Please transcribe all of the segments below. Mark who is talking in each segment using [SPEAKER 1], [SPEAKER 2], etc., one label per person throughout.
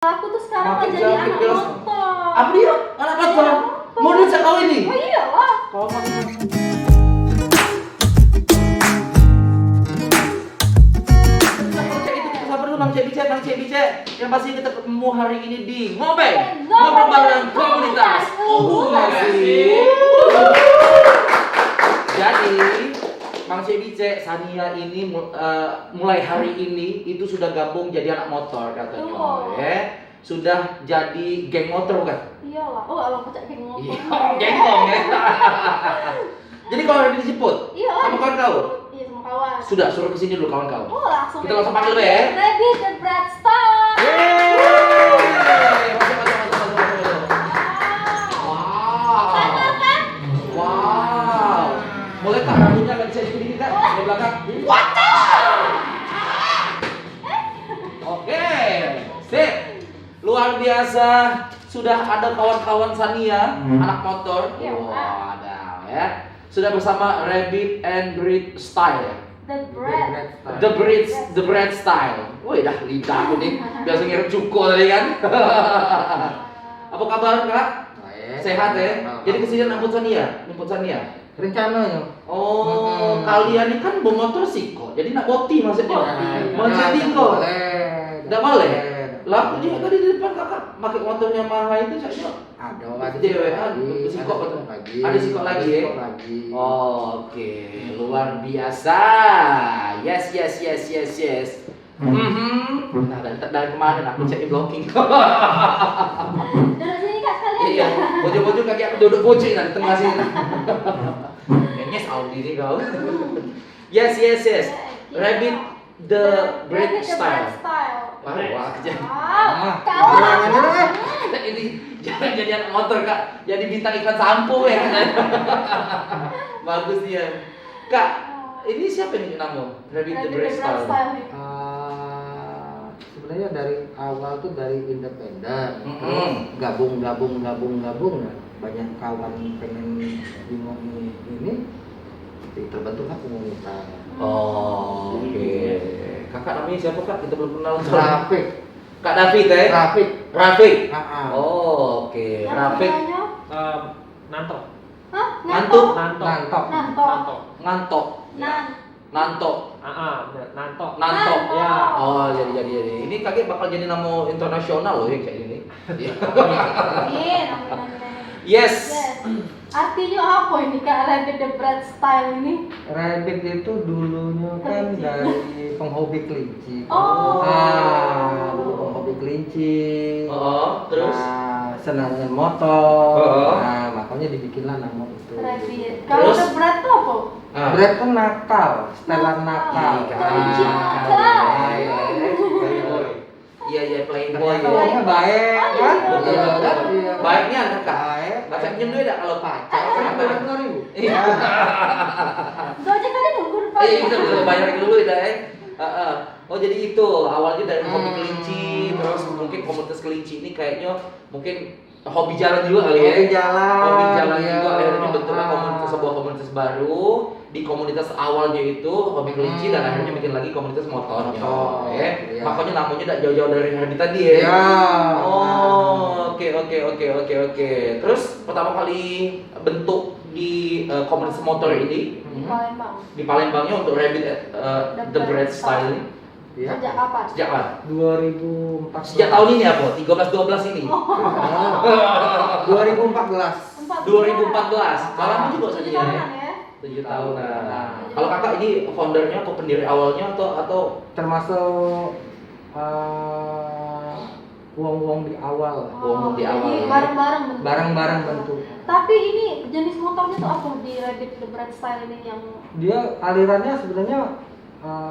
[SPEAKER 1] Aku tuh sekarang mau jadi anak motor.
[SPEAKER 2] Apa dia? Anak motor? Mau duit kau ini?
[SPEAKER 1] Oh iyalah.
[SPEAKER 2] Kau makin Nang Cek Bice yang pasti kita ketemu hari ini di Ngobeng Ngobrol Bareng Komunitas. Masih. Jadi Mang Cek Bice, Sania ini mulai hari ini itu sudah gabung jadi anak motor katanya. Ya. Sudah jadi geng motor bukan?
[SPEAKER 1] Iyalah. Oh, abang pecah geng motor.
[SPEAKER 2] Iya, gengong ya. Jadi kalau udah dijemput, sama kawan kau?
[SPEAKER 1] Iya, sama kawan.
[SPEAKER 2] Sudah suruh kesini dulu kawan kau.
[SPEAKER 1] Oh, langsung.
[SPEAKER 2] Kita langsung panggil ya.
[SPEAKER 1] Rabbit the Bread Star.
[SPEAKER 2] Yeay! Masuk.
[SPEAKER 1] Sama kan?
[SPEAKER 2] Wow. Boleh tak rambutnya agak bisa dikini kan? Di belakang. What? Oke, sip. Luar biasa. Sudah ada kawan-kawan Sania, anak motor.
[SPEAKER 1] Iya,
[SPEAKER 2] ada ya. Sudah bersama Rabbit and Breed Style.
[SPEAKER 1] The bread.
[SPEAKER 2] The bread style. Wih, dah lidah aku nih. Biasa ngirim cuko tadi kan. Apa kabar Kak? Sehat ya? Jadi kesini nyemput Sania.
[SPEAKER 3] Rencananya.
[SPEAKER 2] Oh, kalian ini kan bermotor sih kok. Jadi nak boti maksudnya. Mau chatting kok. Enggak boleh. Lah, aku juga tadi di depan kakak pakai motornya Maha itu saya
[SPEAKER 3] Ada
[SPEAKER 2] sikok lagi. Ada sikok lagi ya? Oh, oke, luar biasa. Yes. Nah, dari kemarin aku cek di blocking.
[SPEAKER 1] Duduk sini Kak sekalian.
[SPEAKER 2] Iya, bojong-bojong kaki aku duduk bojong di tengah sini. Kayaknya Audi nih kau. Yes. Rabbit the bread style. Wah, kerja.
[SPEAKER 1] Kawan.
[SPEAKER 2] Ini jangan jadi anak motor Kak, jadi bintang iklan sampo ya kan. Bagus dia. Kak, ini siapa nih nama? Rabbit the Bread Style.
[SPEAKER 3] Sebenarnya dari awal tuh dari independen, gabung. Banyak kawan pengen bingung ini, terbentuklah komunitas.
[SPEAKER 2] Oh, oke. Kakak namanya siapa Kak? Kita belum kenal.
[SPEAKER 3] Rafiq.
[SPEAKER 2] Kak David ya? Rafiq. Oh, oke. Rafiq.
[SPEAKER 4] Nanto.
[SPEAKER 1] Hah?
[SPEAKER 2] Ngantuk.
[SPEAKER 1] Nantok.
[SPEAKER 2] Ngantok. Nantok.
[SPEAKER 4] Nanto. Ya.
[SPEAKER 2] Oh, jadi. Ini kakek bakal jadi nama internasional loh ya kayak ini.
[SPEAKER 1] Iya, namanya.
[SPEAKER 2] Yes.
[SPEAKER 1] Artinya apa ini Kak Rabbit the Bread Style ini?
[SPEAKER 3] Rabbit itu dulunya kan dari penghobi kelinci.
[SPEAKER 1] Oh.
[SPEAKER 3] Dulu penghobi kelinci.
[SPEAKER 2] Terus?
[SPEAKER 3] Senang dengan motor.
[SPEAKER 2] Oh.
[SPEAKER 3] Makanya dibikinlah nama itu.
[SPEAKER 1] Rabbit. Kalau
[SPEAKER 2] Terus?
[SPEAKER 1] the bread itu apa?
[SPEAKER 3] Bread itu nakal, setelan nakal.
[SPEAKER 1] Kelinci nakal.
[SPEAKER 2] Iya, playboy.
[SPEAKER 3] Ternyata orangnya baik kan?
[SPEAKER 2] Betul. Baiknya ada Kak.
[SPEAKER 3] Baik.
[SPEAKER 2] Baca pinjam duit enggak kalau pacar?
[SPEAKER 3] Kan 2.000.
[SPEAKER 2] Iya.
[SPEAKER 1] Gojek kan nunggu depan.
[SPEAKER 2] Iya, betul bayarin dulu ya, Oh, jadi itu awalnya dari hobi kelinci, terus mungkin komunitas kelinci ini kayaknya mungkin hobi jalan juga kali ya. Hobi jalan
[SPEAKER 3] iya.
[SPEAKER 2] juga akhirnya bentuklah sebuah komunitas baru. Di komunitas awalnya itu hobi kelinci dan akhirnya bikin lagi komunitas motornya. Ya.
[SPEAKER 3] Iya.
[SPEAKER 2] Makanya namanya tidak jauh-jauh dari Rabbit tadi ya.
[SPEAKER 3] Iya.
[SPEAKER 2] Oh, oke. Terus pertama kali bentuk di komunitas motor ini
[SPEAKER 1] Di Palembang.
[SPEAKER 2] di Palembangnya untuk Rabbit the Bread Style ini.
[SPEAKER 3] Iya.
[SPEAKER 1] Sejak kapan?
[SPEAKER 2] Sejak kapan?
[SPEAKER 3] 2014.
[SPEAKER 2] Sejak tahun ini apa? 13-12 ini.
[SPEAKER 3] 2014.
[SPEAKER 2] 2014. Lama juga saja ya. 7
[SPEAKER 1] 7 tahunan ya.
[SPEAKER 2] tahun. Nah, kalau kakak ini foundernya atau pendiri awalnya atau
[SPEAKER 3] Termasuk uang di awal.
[SPEAKER 2] Uang di awal.
[SPEAKER 1] Jadi
[SPEAKER 2] Ya.
[SPEAKER 1] bareng-bareng bentuk.
[SPEAKER 3] Bareng-bareng bentuk.
[SPEAKER 1] Tapi ini jenis motornya tuh apa di Rabbit the Bread Style ini yang
[SPEAKER 3] Dia alirannya sebenarnya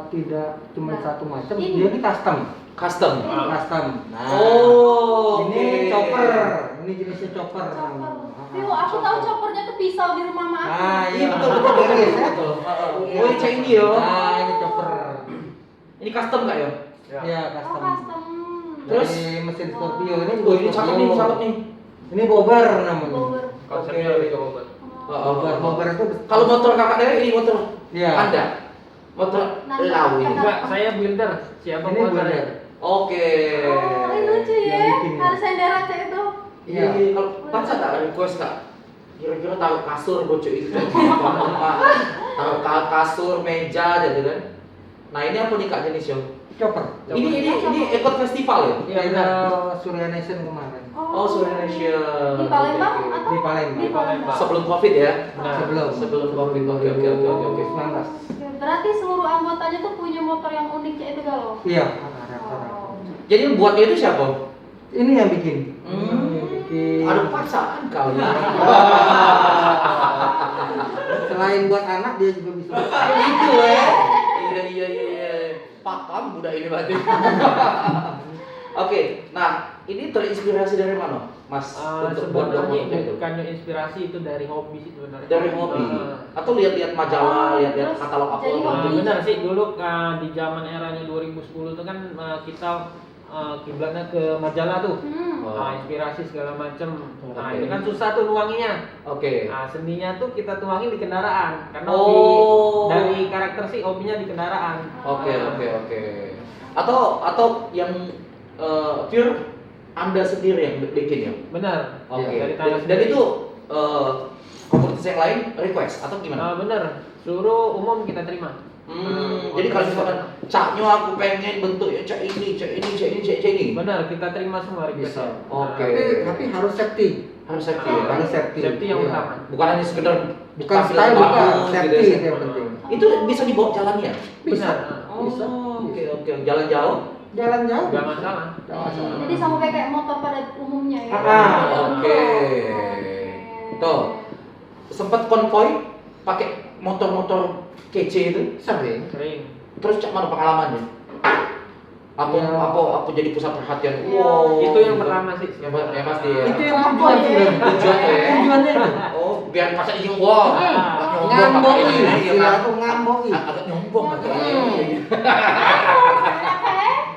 [SPEAKER 3] tidak cuma satu macam.
[SPEAKER 1] Ini.
[SPEAKER 3] Dia ini custom.
[SPEAKER 2] custom?
[SPEAKER 3] Custom. Nah,
[SPEAKER 2] Oh,
[SPEAKER 3] ini
[SPEAKER 2] oke.
[SPEAKER 3] chopper. Ini jenisnya chopper.
[SPEAKER 1] chopper? View, aku tahu choppernya tuh pisau di rumah mak.
[SPEAKER 2] Iya betul betul. Oh, ini canggih ya.
[SPEAKER 3] Nah, ini chopper.
[SPEAKER 2] Ini custom nggak ya?
[SPEAKER 3] Ya,
[SPEAKER 1] Oh,
[SPEAKER 3] custom.
[SPEAKER 1] custom.
[SPEAKER 2] Terus?
[SPEAKER 3] Dari mesin Scorpio ini.
[SPEAKER 2] Oh, ini cakep nih.
[SPEAKER 3] Ini bobber namanya.
[SPEAKER 1] Power.
[SPEAKER 4] Konsepnya lebih ke bobot.
[SPEAKER 3] Bobber itu
[SPEAKER 2] Kalau motor kakak dari ini motor
[SPEAKER 3] Iya.
[SPEAKER 2] Anda? Motor
[SPEAKER 1] Nanda.
[SPEAKER 2] Lau ini.
[SPEAKER 1] Nanda.
[SPEAKER 4] Enggak, saya builder. Siapa
[SPEAKER 3] Ini
[SPEAKER 4] buat
[SPEAKER 3] builder.
[SPEAKER 2] Oke.
[SPEAKER 1] Oh, ini lucu ya.
[SPEAKER 3] Yang bikin.
[SPEAKER 1] Harus sendera cek itu.
[SPEAKER 2] Iya, kalau baca tak request kak? Kira-kira taruh kasur bocor itu taruh kasur, meja gitu kan? Nah ini apa nih kak jenisnya?
[SPEAKER 3] Chopper.
[SPEAKER 2] Ini ikut festival ya?
[SPEAKER 4] Iya,
[SPEAKER 3] Kita
[SPEAKER 4] benar.
[SPEAKER 3] Surya Nation kemarin.
[SPEAKER 2] Oh, Surination.
[SPEAKER 1] Di Palembang
[SPEAKER 2] Oke, oke.
[SPEAKER 1] atau?
[SPEAKER 3] Di Palembang.
[SPEAKER 1] Di Palembang.
[SPEAKER 2] Sebelum Covid ya?
[SPEAKER 4] Benar.
[SPEAKER 2] Sebelum Covid. Oke.
[SPEAKER 3] 19.
[SPEAKER 1] Berarti seluruh anggotanya tuh punya motor yang unik cek itu galau.
[SPEAKER 3] Iya.
[SPEAKER 1] Oh.
[SPEAKER 2] Jadi yang buatnya itu siapa?
[SPEAKER 3] Ini yang bikin. Bikin.
[SPEAKER 2] Ada paksaan kau ya.
[SPEAKER 3] Selain buat anak dia juga bisa.
[SPEAKER 2] Itu ya. Iya. Pakam budak ini berarti. Oke, nah ini terinspirasi dari mana, Mas? Untuk buat
[SPEAKER 4] Sebenarnya
[SPEAKER 2] motor itu?
[SPEAKER 4] bukannya inspirasi itu dari hobi sih sebenarnya.
[SPEAKER 2] Dari hobi atau lihat-lihat majalah, lihat-lihat
[SPEAKER 1] Terus
[SPEAKER 2] katalog apa
[SPEAKER 1] jadi
[SPEAKER 2] gitu?
[SPEAKER 1] hobi.
[SPEAKER 4] Benar sih, dulu di zaman eranya 2010 itu kan kita kiblatnya ke majalah tuh. Inspirasi segala macem. Nah,
[SPEAKER 2] Oke.
[SPEAKER 4] itu kan susah tuh nuanginya.
[SPEAKER 2] Oke.
[SPEAKER 4] Nah, seninya tuh kita tuangin di kendaraan. Karena
[SPEAKER 2] Oh.
[SPEAKER 4] hobi dari karakter sih hobinya di kendaraan.
[SPEAKER 2] Oke. Atau yang pure Anda sendiri yang bikin ya?
[SPEAKER 4] Benar.
[SPEAKER 2] Oke.
[SPEAKER 4] Dari tangan
[SPEAKER 2] Dan
[SPEAKER 4] sendiri.
[SPEAKER 2] itu komunitas yang lain request atau gimana?
[SPEAKER 4] Benar. Seluruh umum kita terima.
[SPEAKER 2] Jadi kalau misalkan caknya aku pengen bentuknya cak ini.
[SPEAKER 4] Benar, kita terima semua requestnya.
[SPEAKER 3] Bisa.
[SPEAKER 2] Oke.
[SPEAKER 3] Tapi harus safety.
[SPEAKER 2] Harus safety ya.
[SPEAKER 3] Harus safety.
[SPEAKER 4] Safety yang
[SPEAKER 3] Iya.
[SPEAKER 4] utama.
[SPEAKER 2] Bukan hanya sekedar
[SPEAKER 3] Bukan
[SPEAKER 2] tampilan
[SPEAKER 3] style, bukan
[SPEAKER 2] bagus
[SPEAKER 3] safety
[SPEAKER 2] gitu ya.
[SPEAKER 3] itu yang penting.
[SPEAKER 2] Itu bisa dibawa jalannya.
[SPEAKER 3] Bisa.
[SPEAKER 2] Oh,
[SPEAKER 3] Bisa.
[SPEAKER 2] oke. Jalan jauh.
[SPEAKER 3] Jalan jauh.
[SPEAKER 4] Gak masalah.
[SPEAKER 3] Nggak masalah.
[SPEAKER 1] Jadi sama kayak motor pada umumnya ya.
[SPEAKER 2] Oke. Tuh. Sempat konvoy pakai motor-motor kece itu.
[SPEAKER 3] Sering.
[SPEAKER 4] Sering.
[SPEAKER 2] Terus cak mana pengalamannya? Apa
[SPEAKER 3] Ya.
[SPEAKER 2] apa jadi pusat perhatian?
[SPEAKER 1] Ya.
[SPEAKER 2] Wow.
[SPEAKER 4] Itu yang pertama sih.
[SPEAKER 2] Yang pasti ya.
[SPEAKER 3] Itu yang tujuan sebenarnya.
[SPEAKER 2] Tujuannya ya.
[SPEAKER 3] Tujuannya itu.
[SPEAKER 2] Oh, biar masa izin wow.
[SPEAKER 3] Ngamboi.
[SPEAKER 2] Iya,
[SPEAKER 3] Iya,
[SPEAKER 2] kan?
[SPEAKER 3] aku ngamboi.
[SPEAKER 2] Agak nyombong agak.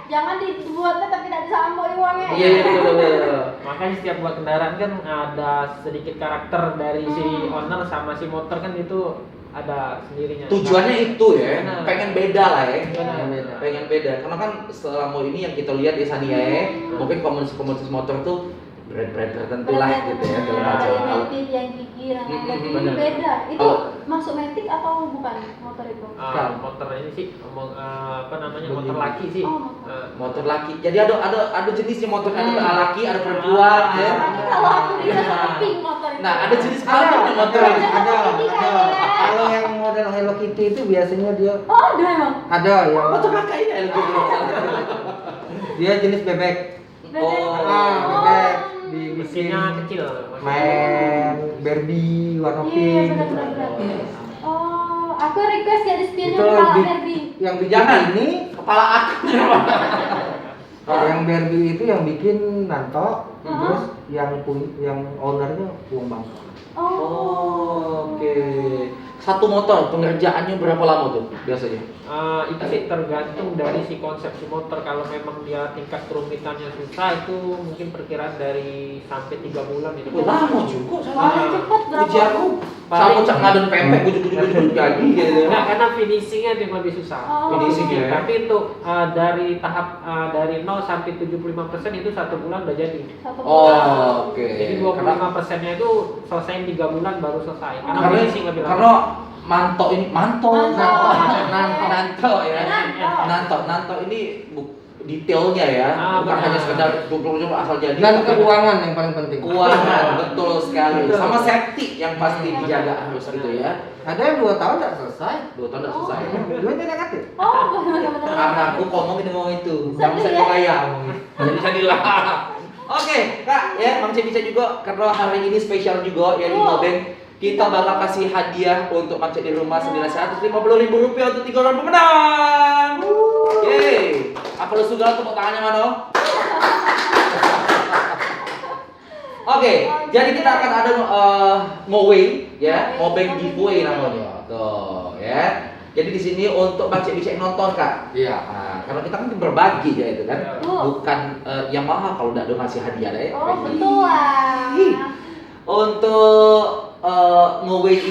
[SPEAKER 1] Jangan dibuatnya tapi tidak disamboi uangnya.
[SPEAKER 2] Iya, betul.
[SPEAKER 4] Makanya setiap buat kendaraan kan ada sedikit karakter dari si owner sama si motor kan itu ada sendirinya.
[SPEAKER 2] Tujuannya itu ya,
[SPEAKER 4] Benar.
[SPEAKER 2] pengen beda lah ya.
[SPEAKER 4] Benar.
[SPEAKER 2] Pengen beda. Karena kan selama ini yang kita lihat di Sania ya, mungkin komunitas motor tuh brand-brand tertentu lah gitu ya. Kalau
[SPEAKER 4] Ya.
[SPEAKER 2] baca
[SPEAKER 1] Yang Matic, yang Gigi, yang ini
[SPEAKER 2] Benar.
[SPEAKER 1] beda. Itu
[SPEAKER 2] Kalau-
[SPEAKER 1] masuk Matic atau bukan motor itu?
[SPEAKER 4] Motor ini sih apa namanya motor laki sih.
[SPEAKER 1] Oh, motor.
[SPEAKER 2] motor laki. Jadi ada jenisnya motor, ada laki, ada perempuan ya.
[SPEAKER 1] Tapi kalau aku dikasih pink motor itu.
[SPEAKER 2] Nah, ada jenis
[SPEAKER 3] Ada,
[SPEAKER 2] apa motor
[SPEAKER 3] ada,
[SPEAKER 2] ini?
[SPEAKER 3] ada.
[SPEAKER 1] Kayaknya.
[SPEAKER 3] Kalau yang model Hello Kitty itu biasanya dia
[SPEAKER 1] Oh, ada emang.
[SPEAKER 3] ada yang
[SPEAKER 2] Motor kakak ini ada
[SPEAKER 3] dia jenis bebek.
[SPEAKER 2] Oh.
[SPEAKER 3] Bebek dibikin
[SPEAKER 4] Mesinnya kecil.
[SPEAKER 3] main Barbie warna
[SPEAKER 1] Iya,
[SPEAKER 3] pink.
[SPEAKER 1] benar-benar. Oh, aku request ya di spionnya
[SPEAKER 3] Itu
[SPEAKER 1] kepala
[SPEAKER 3] di-
[SPEAKER 1] Barbie.
[SPEAKER 3] Yang bikin
[SPEAKER 2] Jangan.
[SPEAKER 3] ini
[SPEAKER 2] Kepala aku.
[SPEAKER 3] yang Barbie itu yang bikin Nanto,
[SPEAKER 1] Hah?
[SPEAKER 3] terus yang ownernya Wong Bangka.
[SPEAKER 1] Oh.
[SPEAKER 2] Oke. Satu motor pengerjaannya berapa lama tuh biasanya?
[SPEAKER 4] Itu sih tergantung dari si konsep si motor. Kalau memang dia tingkat kerumitannya susah itu mungkin perkiraan dari sampai 3 bulan itu.
[SPEAKER 2] Lama juga
[SPEAKER 1] Paling cepat berapa?
[SPEAKER 2] Uji aku sama cak ngadon pempek gujuk jadi gitu.
[SPEAKER 4] Enggak, karena finishingnya yang lebih susah.
[SPEAKER 1] Oh.
[SPEAKER 2] Finishing ya.
[SPEAKER 4] Tapi untuk dari tahap dari 0 sampai 75% itu 1 bulan udah jadi.
[SPEAKER 1] Satu bulan.
[SPEAKER 2] Oh, oke.
[SPEAKER 4] Jadi 25%-nya itu selesai 3 bulan baru selesai. Karena
[SPEAKER 2] Karena
[SPEAKER 4] finishing lebih lama.
[SPEAKER 2] karena manto ini manto ya.
[SPEAKER 1] Nanto.
[SPEAKER 2] Nanto ini detailnya ya, bukan
[SPEAKER 4] benar.
[SPEAKER 2] hanya sekedar duduk asal jadi.
[SPEAKER 3] Dan
[SPEAKER 2] tapi
[SPEAKER 3] keuangan yang paling penting.
[SPEAKER 2] keuangan betul sekali.
[SPEAKER 3] Betul.
[SPEAKER 2] Sama safety yang pasti
[SPEAKER 1] Iya,
[SPEAKER 2] dijaga
[SPEAKER 1] benar.
[SPEAKER 2] harus gitu ya.
[SPEAKER 3] Ada yang 2 tahun tidak selesai.
[SPEAKER 2] 2 tahun udah selesai.
[SPEAKER 3] Dua negatif.
[SPEAKER 1] Oh, benar-benar.
[SPEAKER 2] Karena aku ngomong itu
[SPEAKER 1] Sedih
[SPEAKER 2] jangan saya
[SPEAKER 1] ya?
[SPEAKER 2] bayang. Jadi sedihlah. Oke, Kak, ya Mang Cek bisa juga karena hari ini spesial juga ya di Ngobeng. Kita bakal kasih hadiah untuk Mang Cek di rumah senilai Rp150.000 untuk 3 orang pemenang. Yeay. Apa lu sudah tepuk tangannya Mano? Oke, jadi kita akan ada ngowing ya, ngobeng giveaway namanya. Tuh, ya. Jadi di sini untuk Mang Cek bisa nonton, Kak.
[SPEAKER 3] Iya.
[SPEAKER 2] Nah, karena kita kan berbagi ya itu kan.
[SPEAKER 1] Oh.
[SPEAKER 2] Bukan yang mahal kalau udah ngasih hadiah deh.
[SPEAKER 1] Oh, betul lah.
[SPEAKER 2] Ih. Untuk nge-wait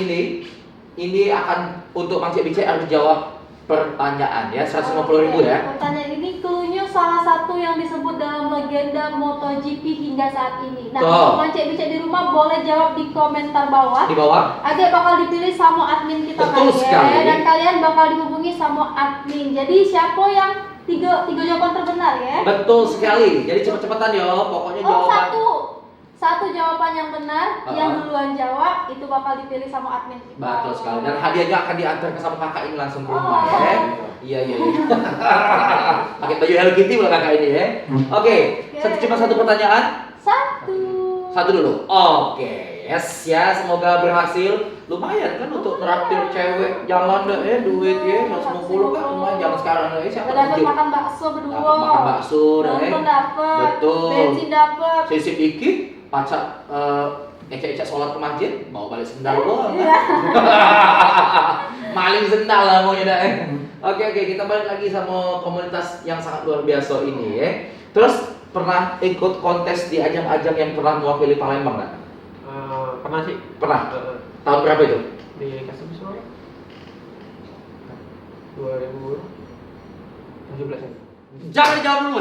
[SPEAKER 2] ini akan untuk Mang Cek harus jawab pertanyaan ya 150.000 ya.
[SPEAKER 1] Pertanyaan ini cluenya salah satu yang disebut dalam legenda MotoGP hingga saat ini. Nah,
[SPEAKER 2] Tuh.
[SPEAKER 1] untuk Mance Bice di rumah boleh jawab di komentar bawah.
[SPEAKER 2] Di bawah.
[SPEAKER 1] Age bakal dipilih sama admin kita
[SPEAKER 2] Betul sekali.
[SPEAKER 1] dan kalian bakal dihubungi sama admin. Jadi siapa yang tiga jawaban terbenar ya?
[SPEAKER 2] Betul sekali. Jadi cepet-cepetan yo. Pokoknya
[SPEAKER 1] Oh,
[SPEAKER 2] jawaban.
[SPEAKER 1] satu jawaban yang benar,
[SPEAKER 2] Uh-huh.
[SPEAKER 1] yang duluan jawab itu bakal dipilih sama admin kita.
[SPEAKER 2] Betul sekali. Dan hadiahnya akan diantar ke sama kakak ini langsung ke rumah
[SPEAKER 1] Oh.
[SPEAKER 2] ya. Iya. Pakai baju Hello Kitty pula kakak ini ya. Oke. Cuma satu pertanyaan. Satu dulu. Oke. Yes ya. Semoga berhasil. Lumayan kan untuk traktir cewek jalan deh duit ya 150 kan lumayan zaman sekarang ya. Siapa
[SPEAKER 1] Dapat
[SPEAKER 2] tujuh?
[SPEAKER 1] makan bakso berdua.
[SPEAKER 2] Dapat makan bakso deh.
[SPEAKER 1] Nonton dapat.
[SPEAKER 2] Betul.
[SPEAKER 1] Bensin dapat.
[SPEAKER 2] Sisip dikit, pacak ecek-ecek sholat ke masjid, bawa balik sendal doang.
[SPEAKER 1] Iya.
[SPEAKER 2] Maling sendal lah maunya dah. Oke, kita balik lagi sama komunitas yang sangat luar biasa ini ya. Terus pernah ikut kontes di ajang-ajang yang pernah mewakili Palembang nggak?
[SPEAKER 4] Pernah sih.
[SPEAKER 2] Pernah. Tahun berapa itu?
[SPEAKER 4] Di Kasem Sore 2017 ya.
[SPEAKER 2] Jangan jawab dulu.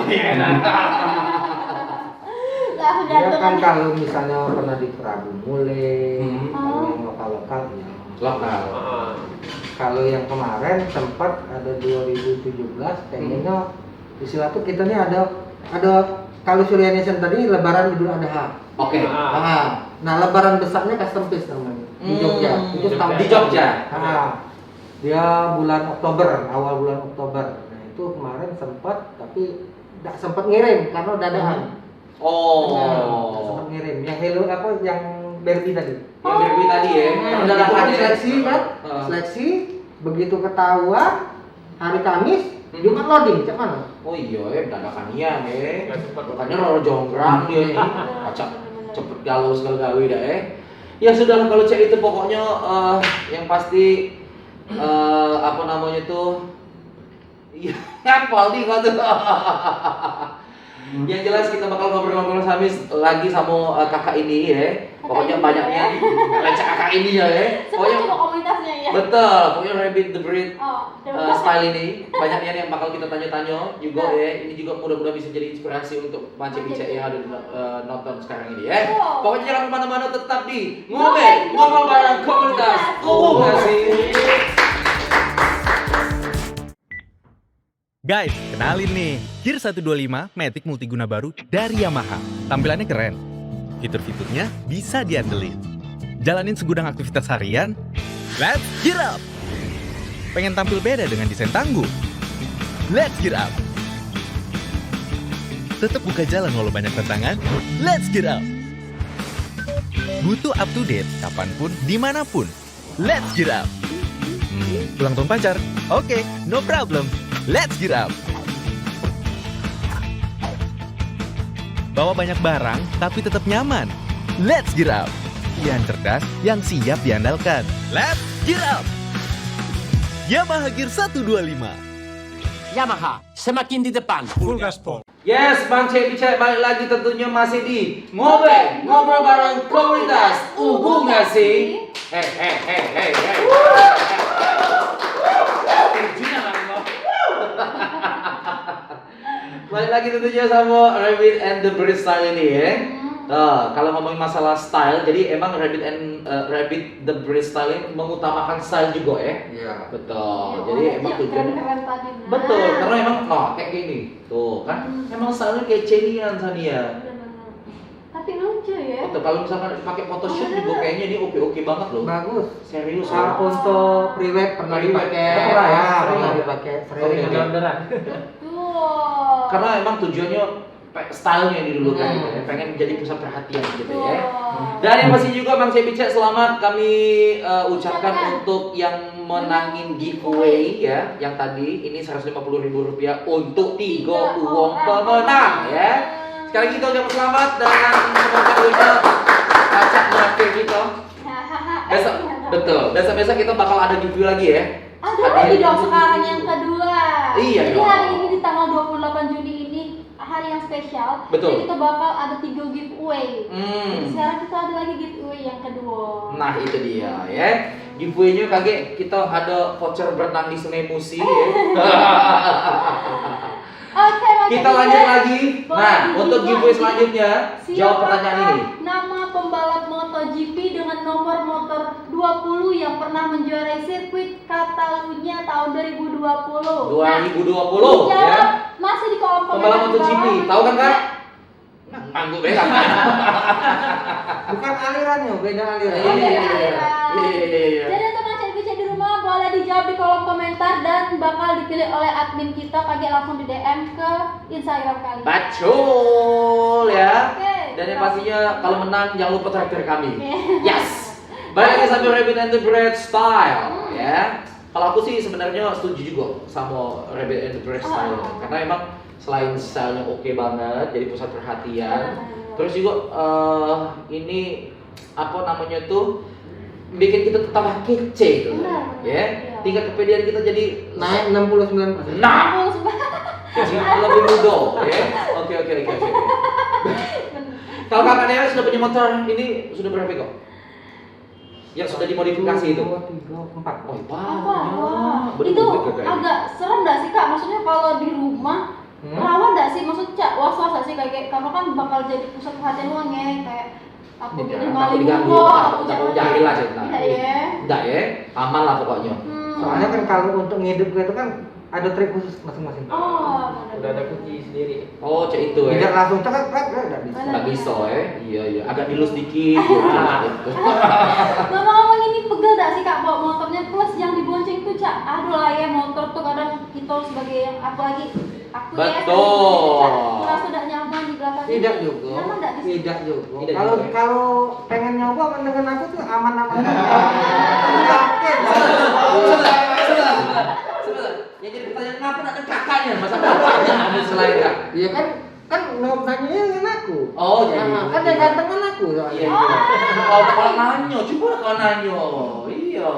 [SPEAKER 1] Langsung
[SPEAKER 3] Dia
[SPEAKER 1] jatuh.
[SPEAKER 3] kan kalau misalnya pernah di Prabu Mule,
[SPEAKER 2] Hmm.
[SPEAKER 3] kalau yang lokal-lokal ya.
[SPEAKER 2] Lokal.
[SPEAKER 3] Kalau yang kemarin sempat ada 2017 kayaknya istilah tuh kita nih ada kalau Surya Nation tadi Lebaran Idul Adha.
[SPEAKER 2] Oke.
[SPEAKER 3] Nah Lebaran besarnya custom piece namanya di Jogja. Itu setahun
[SPEAKER 2] Di Jogja.
[SPEAKER 3] Dia bulan Oktober, awal bulan Oktober. Nah itu kemarin sempat tapi tidak sempat ngirim karena dadakan. Nggak sempat ngirim. Yang Hello apa yang Barbie tadi.
[SPEAKER 2] Yang Barbie tadi ya.
[SPEAKER 3] Nah,
[SPEAKER 2] Udah
[SPEAKER 3] itu
[SPEAKER 2] dapat
[SPEAKER 3] kan seleksi kan? Seleksi begitu ketahuan hari Kamis, Jumat loading, cak mana?
[SPEAKER 2] Oh iya ya, dadakan iya ya.
[SPEAKER 4] Nggak sempat.
[SPEAKER 2] Bukannya roro jonggrang dia nih. Acak cepet galau segala gawe dah Ya sudah kalau cek itu pokoknya yang pasti apa namanya tuh iya ngapal nih kau tuh. Yang jelas kita bakal ngobrol-ngobrol lagi sama kakak ini ya. Pokoknya banyaknya lecek kakak ini ya.
[SPEAKER 1] Sebut coba komunitasnya ya.
[SPEAKER 2] Betul, pokoknya Rabbit the Breed
[SPEAKER 1] Oh,
[SPEAKER 2] style ini banyaknya yang bakal kita tanya-tanya juga ya. Ini juga mudah-mudahan bisa jadi inspirasi untuk Mance Bice yang ada di nonton sekarang ini ya.
[SPEAKER 1] Oh.
[SPEAKER 2] Pokoknya jangan kemana-mana, tetap di ngobrol bareng komunitas. Nggak sih?
[SPEAKER 5] Guys, kenalin nih, Gear 125 Matic multiguna baru dari Yamaha. Tampilannya keren, fitur-fiturnya bisa diandelin. Jalanin segudang aktivitas harian, let's gear up! Pengen tampil beda dengan desain tangguh? Let's gear up! Tetap buka jalan walau banyak tantangan? Let's gear up! Butuh up to date kapanpun, dimanapun? Let's gear up! Ulang tahun pacar? Oke, no problem. Let's gear up! Bawa banyak barang, tapi tetap nyaman. Let's gear up! Yang cerdas, yang siap diandalkan. Let's gear up! Yamaha Gear 125.
[SPEAKER 6] Yamaha, semakin di depan. Full gaspol.
[SPEAKER 2] Yes, Mance Bice balik lagi tentunya masih di ngobrol bareng komunitas. Nggak sih? Hei. Balik lagi tentunya sama Rabbit and the Breed style ini ya. Kalau ngomongin masalah style, jadi emang Rabbit the Breed style ini mengutamakan style juga ya.
[SPEAKER 3] Iya.
[SPEAKER 2] Betul. Jadi emang tujuannya
[SPEAKER 1] keren tadi. Nah.
[SPEAKER 2] betul, karena emang kayak gini. Tuh kan emang style-nya kayak Cenian Sania.
[SPEAKER 1] Tapi lucu ya.
[SPEAKER 2] Betul, kalau misalkan pakai photoshoot juga kayaknya ini oke banget loh.
[SPEAKER 3] Bagus.
[SPEAKER 2] Serius ya.
[SPEAKER 3] Untuk pre-wed pernah
[SPEAKER 2] Pre-wed.
[SPEAKER 3] dipakai.
[SPEAKER 2] Pernah ya?
[SPEAKER 3] Pernah dipakai.
[SPEAKER 2] Oke, oke.
[SPEAKER 4] Beneran.
[SPEAKER 1] Betul.
[SPEAKER 2] Karena emang tujuannya stylenya didulukan gitu ya.
[SPEAKER 3] Hmm.
[SPEAKER 2] Pengen jadi pusat perhatian gitu ya.
[SPEAKER 1] Wow.
[SPEAKER 2] Dan yang pasti juga Mance Bice selamat kami ucapkan untuk yang menangin giveaway ya, yang tadi ini Rp150.000 untuk 3 uang pemenang ya. Sekali lagi kita ucapkan selamat dan semoga duitnya acak mengakhir kita. Besok betul, besok kita bakal ada giveaway lagi ya.
[SPEAKER 1] Ada lagi dong sekarang yang kedua.
[SPEAKER 2] Iya
[SPEAKER 1] Jadi
[SPEAKER 2] dong.
[SPEAKER 1] hari ini di tanggal 28 Juni ini hari yang spesial.
[SPEAKER 2] Betul.
[SPEAKER 1] Jadi kita bakal ada 3 giveaway. Jadi
[SPEAKER 2] Hmm.
[SPEAKER 1] sekarang kita ada lagi giveaway yang kedua.
[SPEAKER 2] Nah itu dia ya. Giveaway-nya kaget kita ada voucher berenang di Sungai Musi ya.
[SPEAKER 1] Oke,
[SPEAKER 2] Kita lanjut lagi.
[SPEAKER 1] Boleh
[SPEAKER 2] Nah,
[SPEAKER 1] juga
[SPEAKER 2] untuk giveaway
[SPEAKER 1] ini.
[SPEAKER 2] selanjutnya, jawab
[SPEAKER 1] Siapakah
[SPEAKER 2] pertanyaan ini.
[SPEAKER 1] nama pembalap MotoGP dengan nomor motor 20 yang pernah menjuarai sirkuit Catalunya tahun 2020?
[SPEAKER 2] 2020
[SPEAKER 1] Nah,
[SPEAKER 2] ya.
[SPEAKER 1] masih di kolom komentar.
[SPEAKER 2] Pembalap
[SPEAKER 1] di
[SPEAKER 2] MotoGP,
[SPEAKER 1] bawah.
[SPEAKER 2] tahu kan Kak?
[SPEAKER 1] Ya.
[SPEAKER 2] Nganggu beda.
[SPEAKER 3] Bukan alirannya, beda aliran.
[SPEAKER 1] Oh, beda aliran.
[SPEAKER 2] Iya.
[SPEAKER 1] Jadi untuk macet-macet di rumah boleh dijawab di kolom komentar dan bakal dipilih oleh admin kita pagi langsung di DM ke Instagram kalian.
[SPEAKER 2] Betul ya.
[SPEAKER 1] Oke.
[SPEAKER 2] Dan yang pastinya kalau menang jangan lupa traktir kami.
[SPEAKER 1] Oke.
[SPEAKER 2] Yes. Balik lagi sama Rabbit and the Bread Style ya. Kalau aku sih sebenarnya setuju juga sama Rabbit and the Bread Style karena emang selain stylenya oke banget, jadi pusat perhatian. Terus juga ini apa namanya tuh bikin kita tetap kece gitu,
[SPEAKER 1] Benar,
[SPEAKER 2] ya.
[SPEAKER 1] iya.
[SPEAKER 2] Tingkat kepedean kita jadi
[SPEAKER 3] Naik 69%.
[SPEAKER 2] nah
[SPEAKER 1] Aku suka.
[SPEAKER 2] lebih muda, ya. Oke. Kalau kakak Dewa sudah punya motor ini sudah berapa kok? Yang sudah dimodifikasi itu?
[SPEAKER 3] 2, 3, 4.
[SPEAKER 2] Oh,
[SPEAKER 1] Apa?
[SPEAKER 2] banyak.
[SPEAKER 1] Itu agak serem gak sih Kak? Maksudnya kalau di rumah rawan gak sih? Maksudnya was-was gak sih kayak karena kan bakal jadi pusat perhatian uang ya kayak aku
[SPEAKER 2] Tidak,
[SPEAKER 1] jadi
[SPEAKER 2] takut
[SPEAKER 1] maling
[SPEAKER 2] diganggu,
[SPEAKER 1] kok,
[SPEAKER 2] takut jahil lah cerita.
[SPEAKER 1] Tidak ya.
[SPEAKER 2] Enggak ya, aman lah pokoknya.
[SPEAKER 3] Soalnya kan kalau untuk ngedep itu kan ada trik khusus masing-masing.
[SPEAKER 1] Oh,
[SPEAKER 4] Udah ada kunci sendiri.
[SPEAKER 2] Oh, cek itu ya.
[SPEAKER 3] Tidak langsung cek enggak bisa.
[SPEAKER 2] Nggak bisa ya. Iya. Agak dilus dikit gitu.
[SPEAKER 1] Ngomong-ngomong ini pegel gak sih Kak bawa motornya plus yang dibonceng tuh Cak. Aduh lah ya motor tuh kadang kita sebagai yang apalagi aku
[SPEAKER 2] Betul.
[SPEAKER 1] merasa tidak nyaman di belakang.
[SPEAKER 3] Tidak juga.
[SPEAKER 1] Nyaman gak di sini?
[SPEAKER 3] Tidak juga.
[SPEAKER 2] Tidak
[SPEAKER 3] Kalau
[SPEAKER 2] juga, ya?
[SPEAKER 3] kalau pengen nyoba dengan aku tuh aman-aman aja. Yakin.
[SPEAKER 2] Sebentar. Yang jadi pertanyaan kenapa nak ada kakaknya? Masa kakaknya ada selain kak?
[SPEAKER 3] Iya kan nanya kan aku.
[SPEAKER 2] Oh, jadi.
[SPEAKER 3] Nah, kan yang ganteng kan aku soalnya.
[SPEAKER 2] Iya. Kalau nanya, coba kalau nanya. Iya.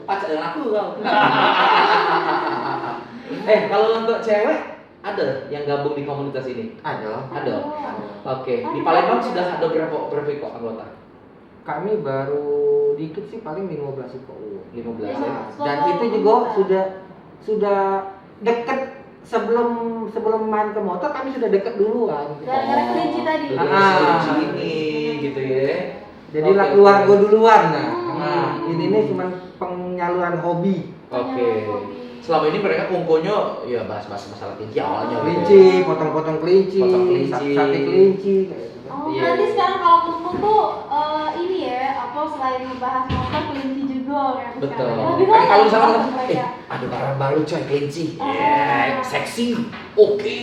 [SPEAKER 2] Pacar dengan aku kau. Kalau untuk cewek ada yang gabung di komunitas ini?
[SPEAKER 3] Ada.
[SPEAKER 2] Ada. Oke. Di Palembang sudah ada berapa kok anggota?
[SPEAKER 3] Kami baru dikit sih paling 15 kok.
[SPEAKER 2] 15 ya.
[SPEAKER 3] Dan itu juga sudah deket sebelum main ke motor kami sudah deket duluan.
[SPEAKER 1] Gara-gara kelinci tadi.
[SPEAKER 2] Kelinci ini gitu ya.
[SPEAKER 3] Jadi
[SPEAKER 2] Oke,
[SPEAKER 3] keluarga
[SPEAKER 2] oke.
[SPEAKER 3] duluan ini cuma penyaluran hobi.
[SPEAKER 2] Oke. Selama ini mereka kumpulnya ya bahas-bahas masalah kelinci awalnya gitu ya.
[SPEAKER 3] Kelinci, potong-potong kelinci,
[SPEAKER 2] Potong kelinci.
[SPEAKER 3] sate kelinci kayak gitu.
[SPEAKER 1] Oh,
[SPEAKER 2] Iya.
[SPEAKER 1] berarti sekarang kalau kumpul tuh ini ya, apa selain ngebahas motor kelinci juga kan
[SPEAKER 2] Betul.
[SPEAKER 1] sekarang. Lebih
[SPEAKER 2] Kayak kalau
[SPEAKER 1] banyak
[SPEAKER 2] misalkan
[SPEAKER 1] orang mereka.
[SPEAKER 2] ada barang baru coy kelinci.
[SPEAKER 1] Ah.
[SPEAKER 2] Seksi. Oke.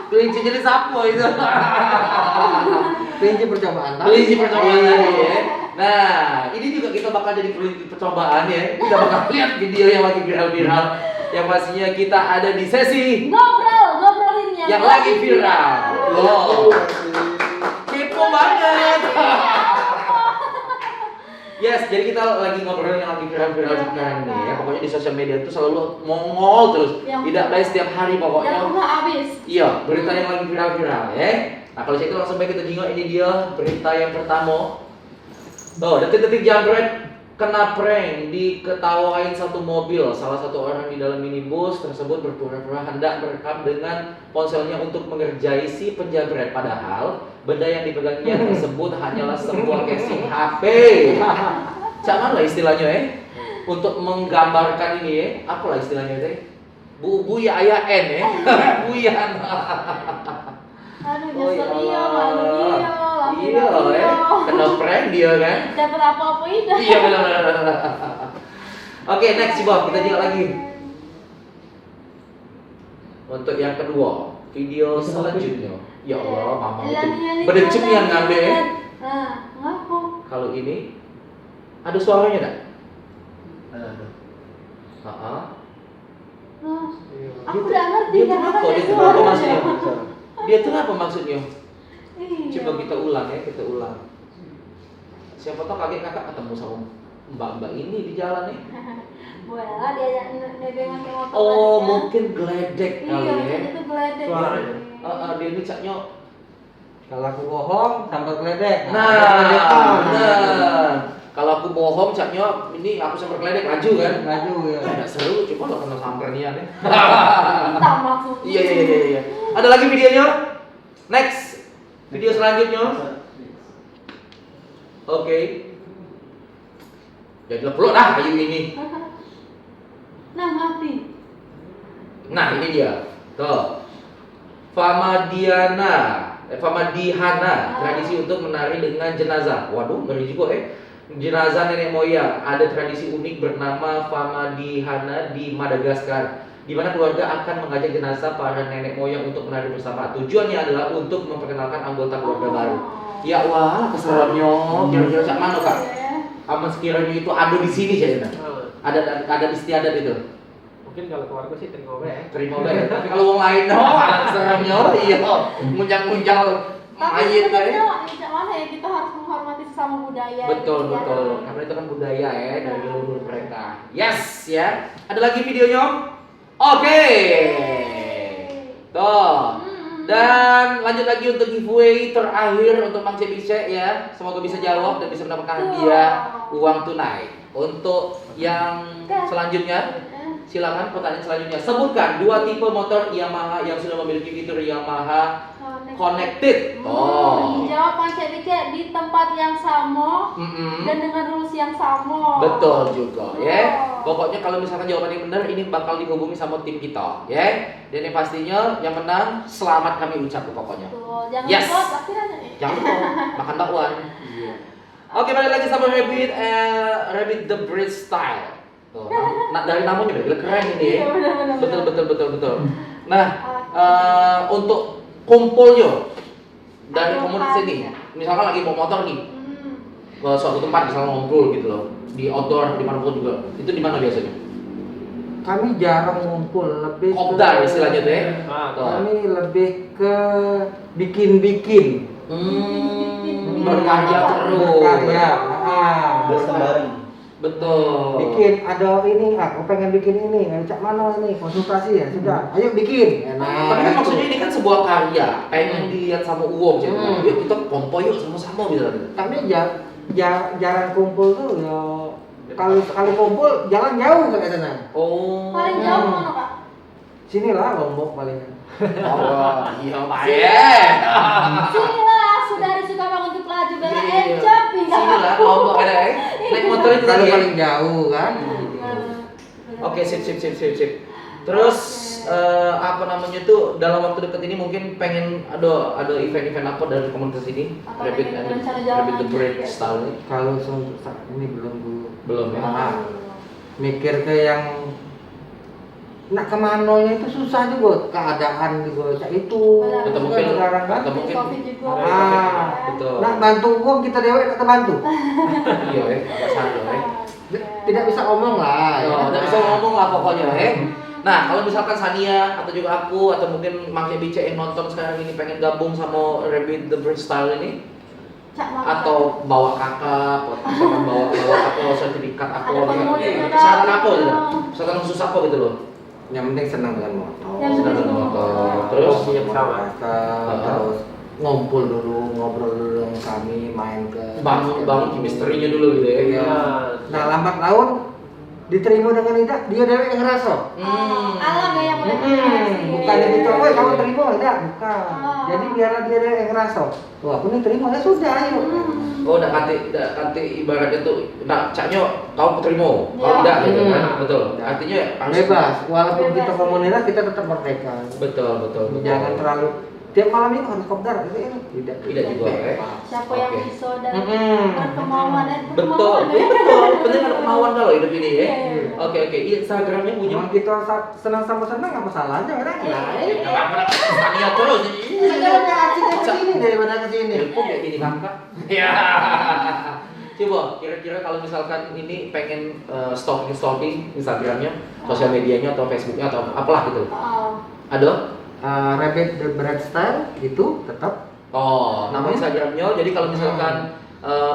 [SPEAKER 2] Kelinci jadi sapu itu.
[SPEAKER 3] Kelinci percobaan.
[SPEAKER 2] Kelinci percobaan tadi ya. Nah, ini juga kita bakal jadi kelinci percobaan ya. Kita bakal lihat video yang lagi viral-viral. Yang pastinya kita ada di sesi
[SPEAKER 1] Ngobrolin
[SPEAKER 2] yang lagi viral. Wow. Kepo banget. Yes, jadi kita lagi ngobrolin yang lagi viral-viral sekarang nih ya. Pokoknya di sosial media itu selalu mongol terus. Tidak baik setiap hari
[SPEAKER 1] Dan
[SPEAKER 2] pokoknya.
[SPEAKER 1] pernah habis.
[SPEAKER 2] Iya, berita yang lagi viral-viral ya. Nah, kalau saya itu langsung baik kita jingok, ini dia berita yang pertama. Tuh, detik-detik jambret kena prank diketawain satu mobil. Salah satu orang di dalam minibus tersebut berpura-pura hendak merekam dengan ponselnya untuk mengerjai si penjambret. Padahal benda yang dipegangnya tersebut hanyalah sebuah casing HP. Jangan lah istilahnya untuk menggambarkan ini apalah istilahnya Buya ayah N Buyan.
[SPEAKER 1] Aduh,
[SPEAKER 2] Oh,
[SPEAKER 1] nyesel
[SPEAKER 2] ya
[SPEAKER 1] iya,
[SPEAKER 2] Allah.
[SPEAKER 1] malu iya,
[SPEAKER 2] Iya, kena prank dia kan.
[SPEAKER 1] Dapat apa-apa itu.
[SPEAKER 2] Iya benar. Oke, next coba kita lihat lagi. Untuk yang kedua, video selanjutnya. Ya Allah, mama itu berdecuk yang ngambil ya.
[SPEAKER 1] Nah, ngapa?
[SPEAKER 2] Kalau ini ada suaranya enggak?
[SPEAKER 3] Ada.
[SPEAKER 2] Heeh.
[SPEAKER 1] Nah, aku udah ngerti
[SPEAKER 2] Dia
[SPEAKER 1] karena
[SPEAKER 2] kenapa?
[SPEAKER 1] kan
[SPEAKER 2] Dia
[SPEAKER 1] ada
[SPEAKER 2] kenapa
[SPEAKER 1] suaranya.
[SPEAKER 2] maksudnya? Dia tuh apa maksudnya?
[SPEAKER 1] Iya.
[SPEAKER 2] Coba kita ulang ya, kita ulang. Siapa tahu kakek kakak ketemu sama mbak-mbak ini di jalan nih.
[SPEAKER 1] Boleh lah dia nebeng pakai motor.
[SPEAKER 2] Oh,
[SPEAKER 1] tadi, ya.
[SPEAKER 2] mungkin geledek kali
[SPEAKER 1] Iya,
[SPEAKER 2] ya.
[SPEAKER 1] itu geledek.
[SPEAKER 4] Suaranya.
[SPEAKER 2] Dia ini caknya.
[SPEAKER 3] Kalau aku bohong sambal geledek.
[SPEAKER 2] Nah, benar. Kalau aku bohong, Caknyo, ini aku sampai keledek maju kan?
[SPEAKER 3] Maju ya.
[SPEAKER 2] Nggak seru, cuma lo kena sampernya nih.
[SPEAKER 1] Hitam langsung.
[SPEAKER 2] Iya. Ada lagi videonya? Next, video selanjutnya. Oke. Jadi lepelok dah kayu ini.
[SPEAKER 1] Nah, mati.
[SPEAKER 2] Nah, ini dia. Tuh. Famadihana, tradisi untuk menari dengan jenazah. Waduh, ngeri juga jenazah nenek moyang. Ada tradisi unik bernama Famadihana di Madagaskar, di mana keluarga akan mengajak jenazah para nenek moyang untuk menari bersama. Tujuannya adalah untuk memperkenalkan anggota keluarga baru. Ya wah, keseruannya. Kira-kira cak mana kak? Aman sekiranya itu ada di sini saja. Ada istiadat itu.
[SPEAKER 4] Mungkin kalau keluarga sih terima be.
[SPEAKER 2] Terima baik. Tapi kalau orang lain keseruannya iya. Munjang-munjang
[SPEAKER 1] Tapi
[SPEAKER 2] mayit
[SPEAKER 1] sebenarnya macam mana ya, kita harus menghormati sesama budaya.
[SPEAKER 2] Betul. Karena itu kan budaya dari leluhur mereka. Yes ya. Ada lagi videonya? Oke. Tuh. Dan lanjut lagi untuk giveaway terakhir untuk Mang Cebice ya. Semoga bisa jawab dan bisa mendapatkan hadiah uang tunai. Untuk yang selanjutnya, silakan pertanyaan selanjutnya. Sebutkan 2 tipe motor Yamaha yang sudah memiliki fitur Yamaha Connected.
[SPEAKER 1] Jawab Mang Cebice di tempat yang sama dan dengan rules yang sama.
[SPEAKER 2] Betul juga ya. Pokoknya kalau misalkan jawabannya benar, ini bakal dihubungi sama tim kita ya. Dan yang pastinya yang menang selamat kami ucap pokoknya.
[SPEAKER 1] Betul. Jangan
[SPEAKER 2] Yes.
[SPEAKER 1] lupa pasti nanya.
[SPEAKER 2] Jangan lupa makan bakwan. Oke, balik lagi sama Rabbit the Breed Style. Tuh, dari namanya udah gila keren ini ya.
[SPEAKER 1] Iya, benar.
[SPEAKER 2] Betul. Nah, untuk kumpulnya dari komunitas ini, misalkan lagi bawa motor nih ke suatu tempat, misalnya ngumpul gitu loh, di outdoor dimanapun juga, itu di mana biasanya?
[SPEAKER 3] Kami jarang ngumpul, lebih
[SPEAKER 2] Kopdar istilahnya tuh ya.
[SPEAKER 3] Kami lebih ke bikin-bikin.
[SPEAKER 2] Berkarya terus.
[SPEAKER 3] Berkarya.
[SPEAKER 2] Betul.
[SPEAKER 3] Bikin ada ini, aku pengen bikin ini, cak mana ini, konsultasi ya sudah, ayo bikin.
[SPEAKER 2] Tapi kan maksudnya ini kan sebuah karya, pengen dilihat sama uang jadi. Yuk kita kompo yuk sama-sama gitu.
[SPEAKER 3] Tapi jarang kumpul tuh ya. Kalau sekali kumpul jalan jauh ke sana.
[SPEAKER 2] Oh.
[SPEAKER 1] Paling jauh mana, Kak?
[SPEAKER 3] Sini lah Lombok palingan.
[SPEAKER 2] Oh, iya baik.
[SPEAKER 1] Sinilah saudari suka bangun untuk pelaju bela camping.
[SPEAKER 2] Sini lah Lombok ada ya. Naik motor itu
[SPEAKER 3] Kalau
[SPEAKER 2] tadi.
[SPEAKER 3] paling jauh kan.
[SPEAKER 2] Oke, sip. Terus apa namanya tuh dalam waktu dekat ini mungkin pengen ada event-event apa dari komunitas ini?
[SPEAKER 1] Atau
[SPEAKER 2] Rabbit
[SPEAKER 1] pengen
[SPEAKER 2] and
[SPEAKER 1] rencana jalan
[SPEAKER 2] Rabbit the
[SPEAKER 1] lagi?
[SPEAKER 2] Breed Style ini.
[SPEAKER 3] Kalau untuk saat ini belum dulu.
[SPEAKER 2] Belum ya.
[SPEAKER 3] Mikir ke yang nak kemanonya itu susah juga, keadaan juga cak itu.
[SPEAKER 2] Atau mungkin
[SPEAKER 3] sekarang kan.
[SPEAKER 2] atau mungkin
[SPEAKER 1] Covid juga.
[SPEAKER 2] betul.
[SPEAKER 3] Nak bantu uang kita dewek kita bantu.
[SPEAKER 2] Iya ya, agak salah ya.
[SPEAKER 3] Tidak bisa omong lah.
[SPEAKER 2] Oh, tidak bisa ngomong lah pokoknya ya. Nah, kalau misalkan Sania atau juga aku atau mungkin Mang Cebice yang nonton sekarang ini pengen gabung sama Rabbit the Breed Style ini, atau bawa kakak, misalkan bawa apa sertifikat apa,
[SPEAKER 1] Ada pengurus juga.
[SPEAKER 2] persyaratan apa gitu, persyaratan khusus apa gitu loh.
[SPEAKER 3] Yang penting senang dengan motor.
[SPEAKER 1] Yang
[SPEAKER 2] Senang dengan motor. Terus
[SPEAKER 4] yang sama.
[SPEAKER 3] Terus ngumpul dulu, ngobrol dulu dengan kami, main ke
[SPEAKER 2] bangun chemistry-nya dulu gitu ya.
[SPEAKER 3] Iya. Nah, lambat laun diterima dengan tidak, dia dewek yang ngerasa.
[SPEAKER 1] Alam ya yang mulai
[SPEAKER 3] Bukannya gitu, oh kamu terima tidak? Bukan.
[SPEAKER 1] Ah.
[SPEAKER 3] Jadi biar dia dewek yang ngerasa. Oh aku ini terima, ya sudah ayo.
[SPEAKER 2] Oh, udah kate ibaratnya tuh, nah caknya kau terima, kau
[SPEAKER 1] Ya.
[SPEAKER 2] tidak gitu kan, betul. Artinya harus
[SPEAKER 3] Bebas, walaupun
[SPEAKER 1] Bebas.
[SPEAKER 3] kita komunitas kita tetap merdeka.
[SPEAKER 2] Betul.
[SPEAKER 3] Jangan terlalu tiap malam itu harus kopdar gitu ya.
[SPEAKER 2] Tidak juga ya.
[SPEAKER 1] Siapa yang
[SPEAKER 2] Oke.
[SPEAKER 1] bisa dan
[SPEAKER 3] Mm-mm.
[SPEAKER 1] berkemauan dan
[SPEAKER 2] Betul,
[SPEAKER 1] berkemauan, ya.
[SPEAKER 2] betul. Penting ada kemauan kalau hidup ini ya.
[SPEAKER 1] Iya.
[SPEAKER 2] Oke, Instagramnya punya.
[SPEAKER 3] Cuma kita senang sama senang apa salahnya kan?
[SPEAKER 1] Iya.
[SPEAKER 2] Tanya terus.
[SPEAKER 3] Jangan asik ke sini daripada ke sini.
[SPEAKER 2] Telepon kayak gini kakak. Ya. Coba kira-kira kalau misalkan ini pengen stalking Instagramnya, sosial medianya atau Facebooknya atau apalah gitu. Ada?
[SPEAKER 3] Rabbit the Breed Style itu tetap
[SPEAKER 2] Oh, nama Instagramnya. Jadi kalau misalkan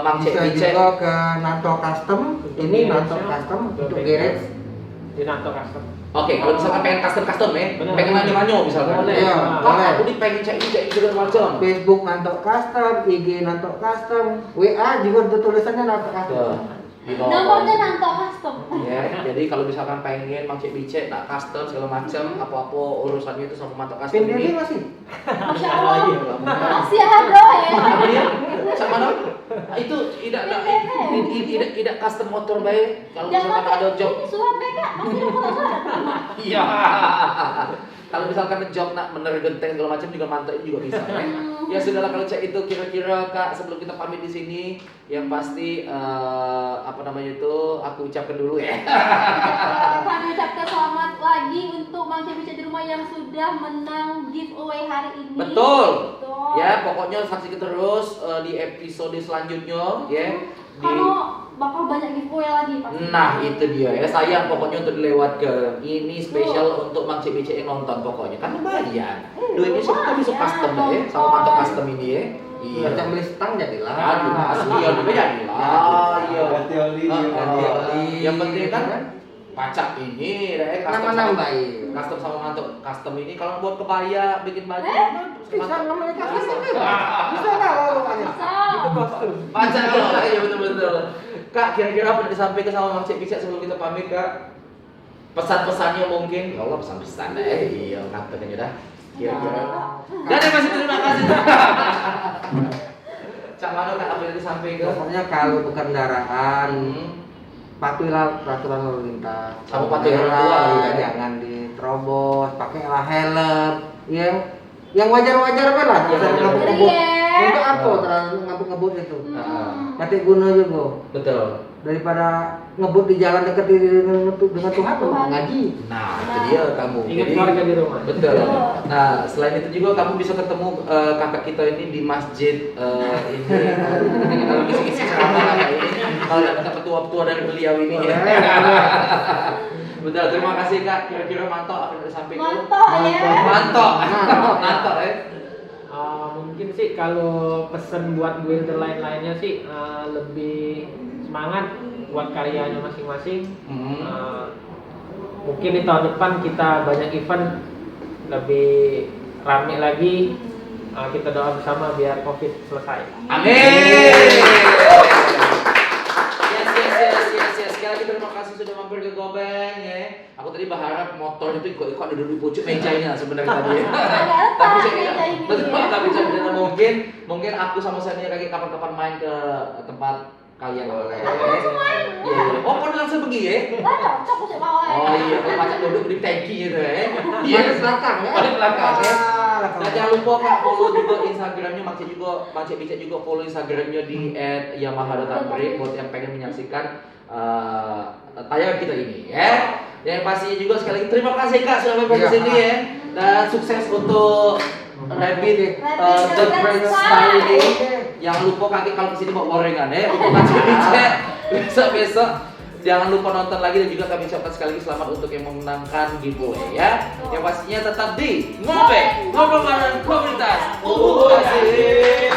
[SPEAKER 2] Mang
[SPEAKER 3] bisa
[SPEAKER 2] Cebice
[SPEAKER 3] juga ke Nato Custom. Ini Nato Custom untuk garage.
[SPEAKER 4] Di Nato Custom.
[SPEAKER 2] Oke, kalau misalkan pengen custom ya,
[SPEAKER 4] Benar.
[SPEAKER 2] pengen nanya-nanya misalkan.
[SPEAKER 4] Boleh.
[SPEAKER 3] Iya,
[SPEAKER 2] Kak,
[SPEAKER 3] boleh.
[SPEAKER 2] aku nih pengen cek ini segala macam.
[SPEAKER 3] Facebook Nanto Custom, IG Nanto Custom, WA juga ada tulisannya Nanto Custom.
[SPEAKER 2] Tuh, di bawah.
[SPEAKER 1] Nomornya Nanto custom.
[SPEAKER 2] Ya, jadi kalau misalkan pengen Mang Cek Bicek nak custom segala macam, apa-apa urusannya itu sama Manto Custom
[SPEAKER 3] Pin
[SPEAKER 2] ini.
[SPEAKER 3] dia masih.
[SPEAKER 1] Masya Allah.
[SPEAKER 2] Iya, kamu.
[SPEAKER 1] Masih ada ya.
[SPEAKER 2] Apa dia? Sama dong? Itu tidak custom motor baik. Kalau misalkan ada job.
[SPEAKER 1] Surat BK, masih ada foto-foto.
[SPEAKER 2] Iya. Kalau misalkan job nak bener genteng segala macam juga mantap juga bisa ya. Ya sudahlah kalau cek itu kira-kira Kak sebelum kita pamit di sini yang pasti apa namanya itu aku ucapkan dulu ya.
[SPEAKER 1] Kami ucapkan selamat lagi untuk Mang Cek Bicek di rumah yang sudah menang giveaway hari ini.
[SPEAKER 2] Betul.
[SPEAKER 1] Betul.
[SPEAKER 2] Ya, pokoknya saksikan terus di episode selanjutnya ya.
[SPEAKER 1] Karena bakal banyak giveaway lagi pasti.
[SPEAKER 2] Nah itu dia ya, sayang pokoknya untuk dilewatkan. Ini spesial untuk Mang Cek Bicek yang nonton pokoknya kan bayar. Duitnya sih kita bisa custom ya, sama Manto Custom ini ya. Iya.
[SPEAKER 3] Macam beli stang jadilah.
[SPEAKER 2] Aduh, asli ya juga jadilah. Iya.
[SPEAKER 7] Ganti oli dia.
[SPEAKER 3] Ganti oli.
[SPEAKER 2] Yang penting kan pacak ini deh custom
[SPEAKER 3] Nama
[SPEAKER 2] sama
[SPEAKER 3] nambahin.
[SPEAKER 2] custom sama Manto Custom ini kalau buat kebaya bikin baju
[SPEAKER 3] Bisa namanya custom.
[SPEAKER 2] Ah.
[SPEAKER 3] Bisa lah pokoknya.
[SPEAKER 1] So,
[SPEAKER 2] Pacak loh, iya betul-betul. Kak, kira-kira apa yang disampaikan sama Mang Cek Bicek sebelum kita pamit, Kak? Pesan-pesannya mungkin? Ya Allah, pesan-pesan iya, ngatakan ya dah. Kira-kira. Dan masih terima kasih. Cak Mano, Kak, apa yang disampaikan?
[SPEAKER 3] Pokoknya kalau berkendaraan
[SPEAKER 2] Hmm.
[SPEAKER 3] patuhilah peraturan lalu lintas.
[SPEAKER 2] Sama patuhi orang tua,
[SPEAKER 3] Kendaraan,
[SPEAKER 2] ya.
[SPEAKER 3] jangan diterobos, pakailah helm. Yang wajar-wajar kan lah.
[SPEAKER 2] Yang
[SPEAKER 3] Jangan
[SPEAKER 2] wajar-wajar.
[SPEAKER 3] ngebut-ngebut.
[SPEAKER 1] Iya.
[SPEAKER 3] Untuk apa terlalu ngebut-ngebut itu?
[SPEAKER 2] Heeh.
[SPEAKER 3] Mati guna juga.
[SPEAKER 2] Betul.
[SPEAKER 3] Daripada ngebut di jalan dekat dengan Tuhan, ngaji.
[SPEAKER 2] Nah, itu dia kamu.
[SPEAKER 4] Ingat
[SPEAKER 2] Jadi-
[SPEAKER 4] keluarga di rumah.
[SPEAKER 2] Betul. Nah, selain itu juga kamu bisa ketemu kakak kita ini di masjid ini. Kalau isi-isi ceramah kakak ini, kalau dapat petua-petua dari beliau ini ya. Betul. Terima kasih Kak. Kira-kira mantap apa yang disampaikan?
[SPEAKER 1] mantap ya.
[SPEAKER 2] Mantap. Mantap ya.
[SPEAKER 4] Mungkin sih kalau pesen buat builder lain-lainnya sih lebih semangat buat karyanya masing-masing. Mungkin di tahun depan kita banyak event lebih rame lagi. Kita doa bersama biar COVID selesai.
[SPEAKER 2] Amin. Yes. Sekali lagi terima kasih sudah mampir ke Gobeng ya. Aku tadi berharap motor itu ikut ada di pucuk mejanya sebenarnya tadi. Ya. Tapi saya tidak, betul, tapi saya tidak mungkin aku sama Sania lagi kapan-kapan main ke tempat kalian boleh. Iya. Oh, kau langsung pergi ya?
[SPEAKER 1] Lah cocok sih mau.
[SPEAKER 2] Oh iya, kalau pacak duduk di tangki gitu ya.
[SPEAKER 3] Iya, di belakang ya.
[SPEAKER 2] Oh, di belakang ya.
[SPEAKER 3] Ah,
[SPEAKER 2] Nah, jangan lupa Kak follow juga Instagramnya Mang Cek Bicek juga follow Instagramnya di @yamaha.break buat yang pengen menyaksikan tayangan kita ini ya. Yang pastinya juga sekali lagi terima kasih Kak sudah mampir di
[SPEAKER 3] Iya.
[SPEAKER 2] sini ya. Dan sukses untuk Rabbit The Great
[SPEAKER 1] Style.
[SPEAKER 2] Style ini. Jangan lupa kaki kalau kesini bawa gorengan ya untuk Mang Cek Bicek. Besok jangan lupa nonton lagi dan juga kami ucapkan sekali lagi selamat untuk yang memenangkan giveaway ya. Yang pastinya tetap di Ngobeng, ngobrol bareng komunitas. Asik.